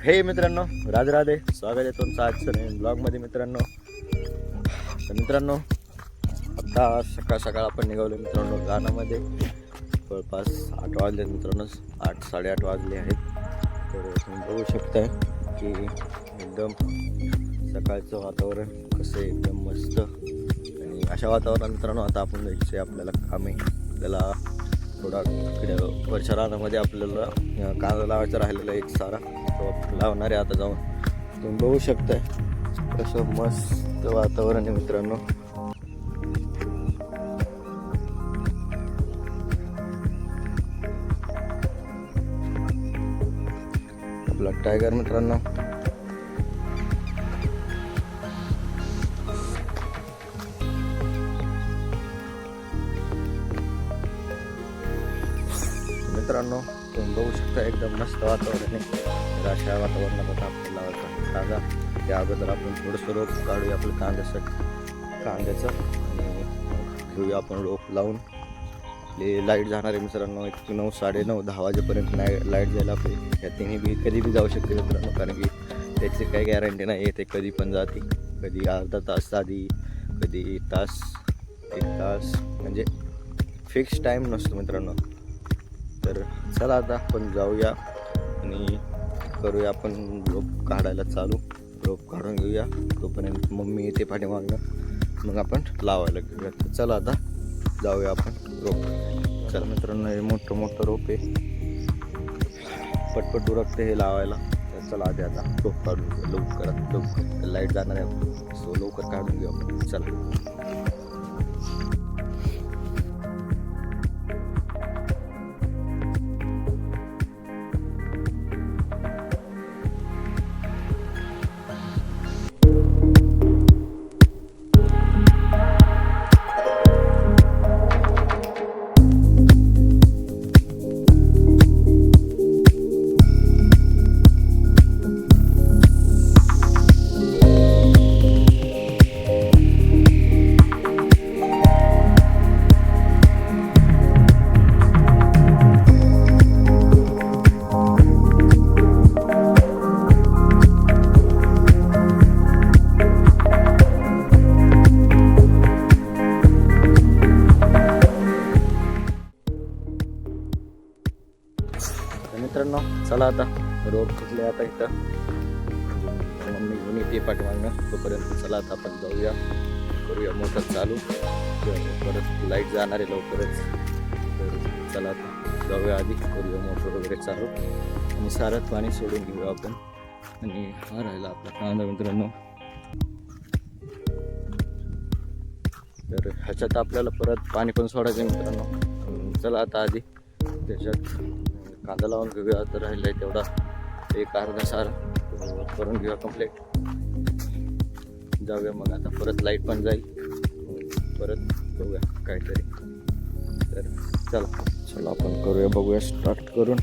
हे मित्रांनो, राधे राधे. स्वागत आहे तुमचं आजचं नवीन ब्लॉगमध्ये मित्रांनो. तर मित्रांनो, आता सकाळ सकाळ आपण निघालो मित्रांनो रानामध्ये. जवळपास 8 वाजले मित्रांनो, 8-8:30 वाजले आहेत. तर तुम्ही बघू शकताय की एकदम सकाळचं वातावरण कसं आहे, एकदम मस्त. आणि अशा वातावरणात मित्रांनो आता आपण जायचं आपल्याला कामे. आपल्याला थोडा इकडे वरच्या रानामध्ये आपल्याला कांदा लावायचा राहिलेला एक सारा, तो लावणार आहे आता जाऊन. तुम्ही बघू शकताय कसं मस्त वातावरण आहे मित्रांनो. आपला टायगर मित्रांनो मित्रांनो तुम्ही बघू शकता एकदम मस्त वातावरण आहे. तर अशा वातावरणात आता आपल्याला कांदा, त्या अगोदर आपण थोडंसं रोप काढूया आपलं कांद्याचं आणि घेऊया आपण रोप लावून. लाईट जाणार आहे मित्रांनो 9, 9:30, 10 वाजेपर्यंत लाईट जायला पाहिजे. या तिन्ही बी कधी बी जाऊ शकते मित्रांनो, कारण की त्याची काही गॅरंटी नाही आहे. ते कधी पण जाते, कधी अर्धा तास आधी, कधी तास, 1 तास, म्हणजे फिक्स टाईम नसतो मित्रांनो. तर चला आता आपण जाऊया आणि करूया आपण रोप काढायला चालू. रोप काढून घेऊया, तोपर्यंत मम्मी येते पाठीमागनं, मग आपण लावायला घेऊया. तर चला आता जाऊया आपण रोप. चला मित्रांनो, हे मोठं रोप आहे, पटपट उरकते हे लावायला. तर चला आधी आता रोप काढून घेऊ लवकर. लाईट जाणार आहे, सो लवकर काढून घेऊ आपण. चला मित्रांनो, चला आता रोड कुठले आता इथं मम्मी घेऊन येते पाठीमागणं. तोपर्यंत चला आता आपण जाऊया, करूया मोटर चालू. परत लाईट जाणार आहे लवकरच. तर चला आता जाऊया, आधी करूया मोटर वगैरे चालू आणि सारं पाणी सोडून घेऊया आपण. आणि हा राहिला आपला कांदा मित्रांनो. तर ह्याच्यात आपल्याला परत पाणी पण सोडायचं आहे मित्रांनो. चला आता आधी त्याच्यात कांदा लावून घेऊया. तर राहिलं आहे तेवढा एक अर्धा सार करून घेऊया कंप्लीट. जाऊया मग आता, परत लाईट पण जाईल, परत बघूया काहीतरी. तर चला आपण करूया, बघूया स्टार्ट करून.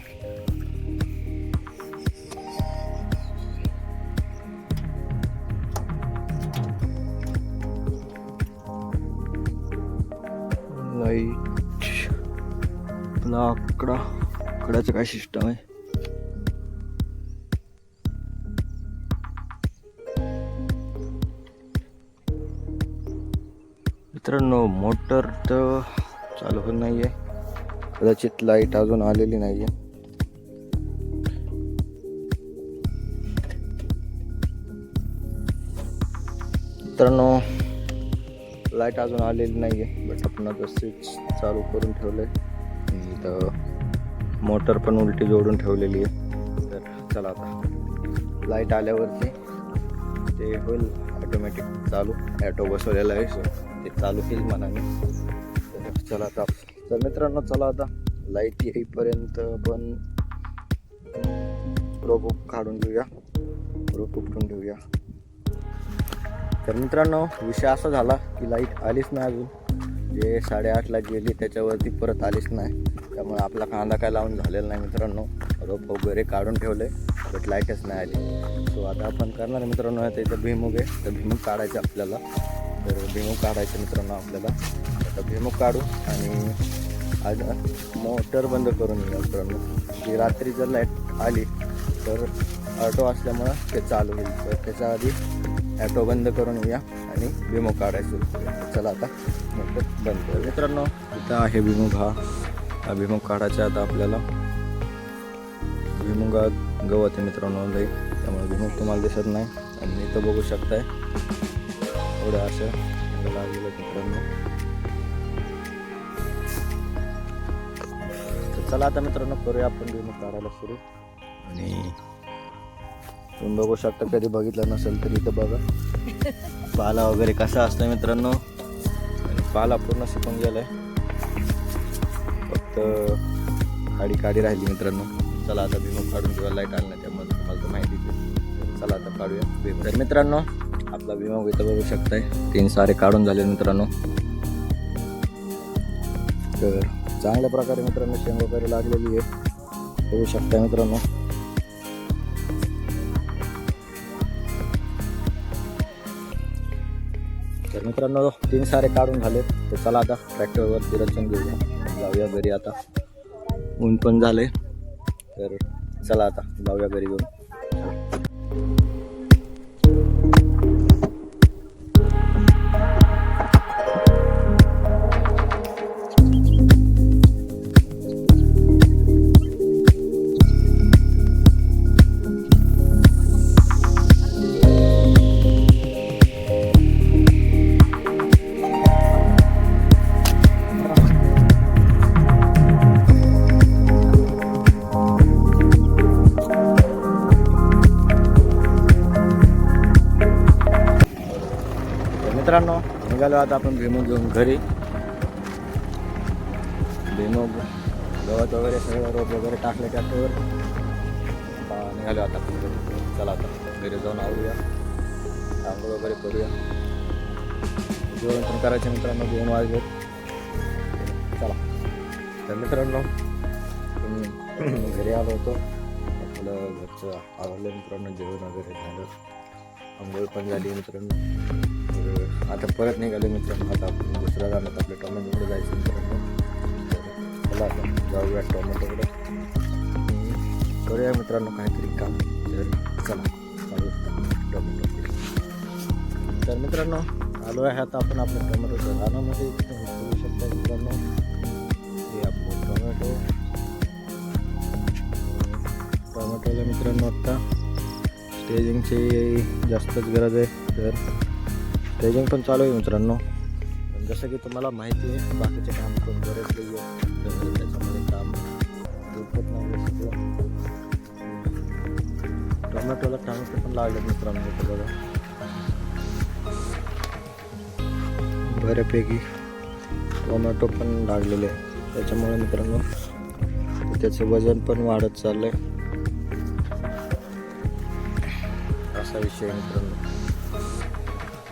लाईट आकडाचं काय सिस्टम आहे. मित्रांनो, मोटर तर चालू पण नाही आहे, कदाचित लाईट अजून आलेली नाही आहे. मित्रांनो, लाईट अजून आलेली नाही आहे, बट आपण आता स्विच चालू करून ठेवलं आहे. इथं मोटर पण उलटी जोडून ठेवलेली आहे. तर चला आता लाईट आल्यावरती ते होईल ऑटोमॅटिक चालू. ॲटो बसवलेला आहे, सो ते चालू केली मनाने. तर चला आता. तर मित्रांनो, चला आता लाईट येईपर्यंत आपण रोप काढून घेऊया, रोप उपटून घेऊया. तर मित्रांनो, विषय असा झाला की लाईट आलीच नाही अजून. जे 8:30ला गेली त्याच्यावरती परत आलीच नाही. त्यामुळे आपला कांदा काय लावून झालेला नाही मित्रांनो. रोप वगैरे काढून ठेवले, बट लाईटच नाही आली. सो आता आपण करणार मित्रांनो, आता इथं भुईमुग आहे, तर भुईमुग काढायचं आपल्याला. तर भुईमुग काढायचं मित्रांनो आपल्याला. आता भुईमुग काढू आणि आज मोटर बंद करून घेऊ मित्रांनो. की रात्री जर लाईट आली तर ऑटो असल्यामुळं ते चालू होईल. तर त्याच्या आधी ॲटो बंद करून येऊया आणि विमो काढायला सुरू करूया. चला आता मग बंद करूया. मित्रांनो इथं आहे विमो. हा विमो काढायचा आता आपल्याला. विमुगात गवत आहे मित्रांनो लई, त्यामुळे विमुग तुम्हाला दिसत नाही. आणि इथं बघू शकताय थोडं असं लागलेलं मित्रांनो. तर चला आता मित्रांनो करूया आपण विमुग काढायला सुरू. आणि तुम्ही बघू शकता, कधी बघितलं नसेल तरी इथं बघा पाला वगैरे कसा असतं मित्रांनो. आणि पाला पूर्ण सुकून गेलाय, फक्त काडी राहिली मित्रांनो. चला आता विमो काढून किंवा लाईट आणलं त्यामुळे तुम्हाला तर माहिती आहे. चला आता काढूया विमो. तर मित्रांनो आपला विमो इथं बघू शकताय 3 सारे काढून झाले मित्रांनो. तर चांगल्या प्रकारे मित्रांनो शेंग वगैरे लागलेली आहे, बघू शकता मित्रांनो. तर मित्रांनो 3 सारे काढून झाले. तर चला आता ट्रॅक्टरवरती रचून घेऊया, जाऊया घरी. आता ऊन पण झाले, तर चला आता जाऊया घरी घेऊन. मित्रांनो निघालो आता आपण भुईमूग घेऊन घरी. भुईमूग गवत वगैरे सगळं रोप वगैरे टाकले ट्रॅक्टरवर. निघालो आता आपण घरी. चला आता घरी जाऊन आवरूया, आंघोळ वगैरे करूया, जेवण पण करायचं मित्रांनो. 2 वाजले. चला तर मित्रांनो घरी आलो होतो, आपलं घरचं आवडलं मित्रांनो. जेवण वगैरे झालं, आंघोळ पण झाली मित्रांनो. आता परत निघाले मित्रांनो. आता आपण दुसऱ्या रानात आपल्या टोमॅटोकडे जायचं मित्रांनो. चला आता जाऊया टोमॅटोकडे, करूया मित्रांनो काहीतरी काम. तर चला टोमॅटोकडे. तर मित्रांनो आलो आहे आता आपण आपल्या टोमॅटोच्या रानामध्ये. बघू शकता मित्रांनो हे आपलं टोमॅटोला मित्रांनो आता स्टेजिंगची जास्तच गरज आहे. तर स्टेजिंग पण चालू आहे मित्रांनो. पण जसं की तुम्हाला माहिती आहे बाकीचे काम पण बरेच त्याच्यामध्ये काम झोपत नाही. टोमॅटोला टोमॅटो पण लागले मित्रांनो. इथं बघा बऱ्यापैकी टोमॅटो पण लागलेले आहे, त्याच्यामुळे मित्रांनो त्याचं वजन पण वाढत चाललंय, असा विषय आहे मित्रांनो.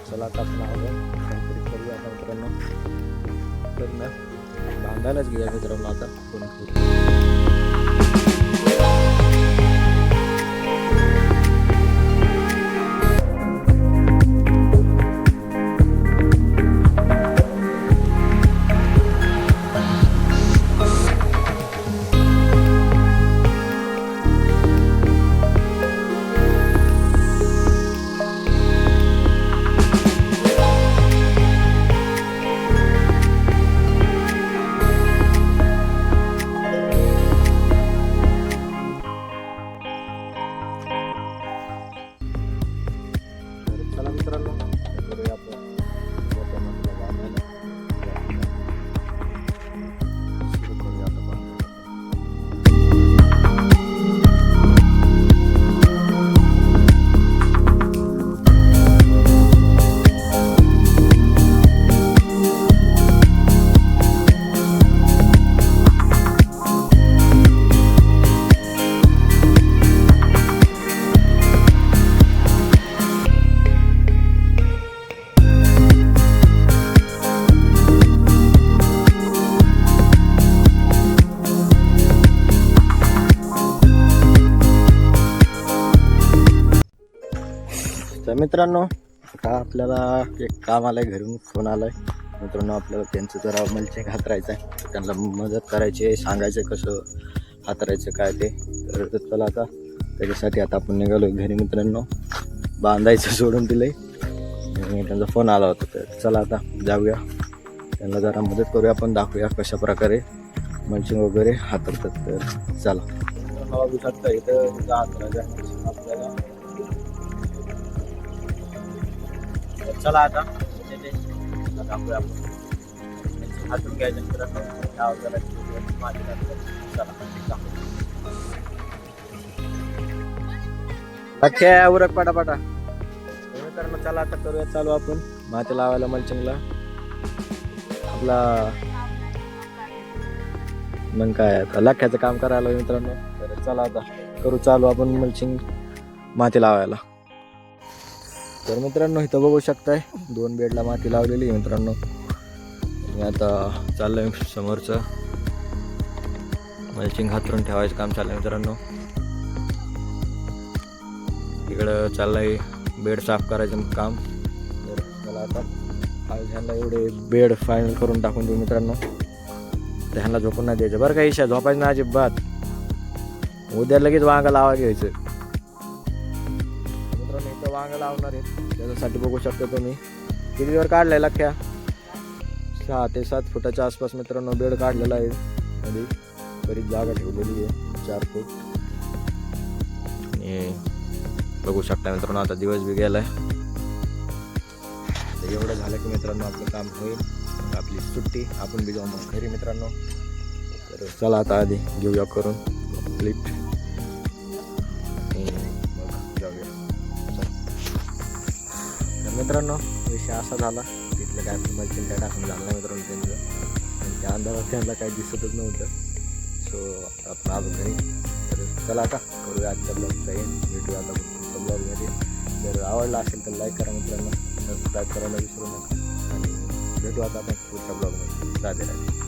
चला आता आपण काहीतरी करूया आता मित्रांनो. तर ना बांधायलाच गेला मित्रांनो आता कोण तर मित्रांनो आता आपल्याला एक काम आलं आहे, घरून फोन आला आहे मित्रांनो. आपल्याला त्यांचं जरा मल्चिंग हातरायचं आहे, त्यांना मदत करायची आहे, सांगायचं कसं हातरायचं काय ते. तर चला आता त्याच्यासाठी आता आपण निघालो घरी मित्रांनो. बांधायचं सोडून दिलंय आणि त्यांचा फोन आला होता. तर चला आता जाऊया, त्यांना जरा मदत करूया, आपण दाखवूया कशा प्रकारे मल्चिंग वगैरे हाताळतात. तर चला. बघू शकता इथं आपल्याला. चला आता दाखवूया आपण हातून घ्यायचं मित्रांनो. चला उरक पाटापाटा मित्रांनो. चला आता करूया चालू आपण माती लावायला मल्चिंगला. आपला मग काय आता लाख्याचं काम करायला मित्रांनो. तर चला आता करू चालू आपण मल्चिंग माती लावायला. तर मित्रांनो इथं बघू शकताय 2 बेडला माती लावलेली आहे मित्रांनो. आणि आता चाललंय समोरचं मल्चिंग हातरून ठेवायचं काम चाललंय मित्रांनो. इकडं चाललंय बेड साफ करायचं काम. तर मला आता आज ह्यांना एवढे बेड फायनल करून टाकून देऊ मित्रांनो. तर ह्यांना झोपून नाही द्यायचं बरं का. इशा झोपायचं ना अजिबात. उद्या लगेच वांगा लावा घ्यायचं मित्रांनो. इथं वांगा लावणार आहे त्याच्यासाठी बघू शकता तुम्ही किती वर काढलाय लख्या. 6 ते 7 फुटाच्या आसपास मित्रांनो बेड काढलेला आहे. मध्ये बरीच जागा ठेवलेली आहे 4 फूट. आणि बघू शकता मित्रांनो आता दिवस बी गेलाय. तर एवढं झालं की मित्रांनो आपलं काम होईल. आपली सुट्टी आपण बी जाऊ मग घरी मित्रांनो. तर चला आता आधी घेऊया करून कंप्लीट मग जाऊया. तर मित्रांनो विषय असा झाला तिथलं काय मल्चिंग काय टाकून झालं नाही मित्रांनो त्यांचं. आणि त्या अंधारात त्यांना काही दिसतच नव्हतं. सो आपण आलो घरी. तर चला आता करूया आजच्या ब्लॉगचा भेटूया आता पुढच्या ब्लॉगमध्ये. जर आवडला असेल तर लाईक करा मित्रांनो, सबस्क्राईब करायला विसरू नका. आणि भेटू आता आपण पुढच्या ब्लॉगमध्ये. राधे राधे.